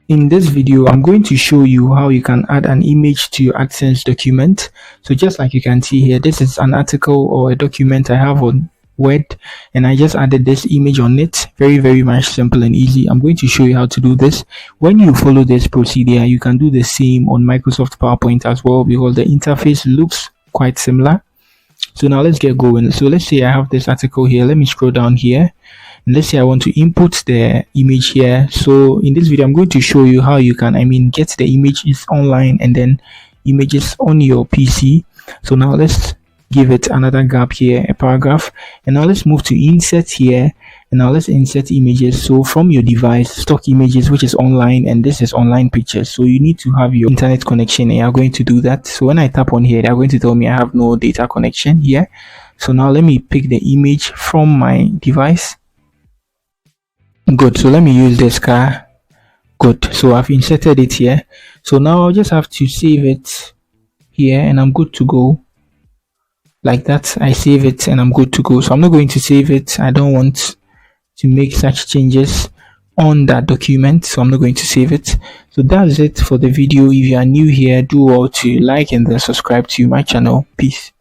In this video, I'm going to show you how you can add an image to your AdSense document. So just like you can see here, this is an article or a document I have on Word, and I just added this image on it. Very much simple and easy. I'm going to show you how to do this. When you follow this procedure, you can do the same on Microsoft PowerPoint as well, because the interface looks quite similar. So now let's get going. So let's say I have this article here. Let me scroll down here. Let's say I want to input the image here. So in this video, I'm going to show you how you can get the images online and then images on your PC. So now let's give it another gap here, a paragraph, and now let's move to insert here, and now let's insert images. So from your device, stock images, which is online, and this is online pictures. So you need to have your internet connection, and you're going to do that. So when I tap on here, they're going to tell me I have no data connection here. So now let me pick the image from my device. Good. So let me use this car. Good. So I've inserted it here. So now I'll just have to save it here, and I'm good to go. Like that, I save it and I'm good to go. So I'm not going to save it. I don't want to make such changes on that document, so I'm not going to save it. So that's it for the video. If you are new here, do well to like and then subscribe to my channel. Peace.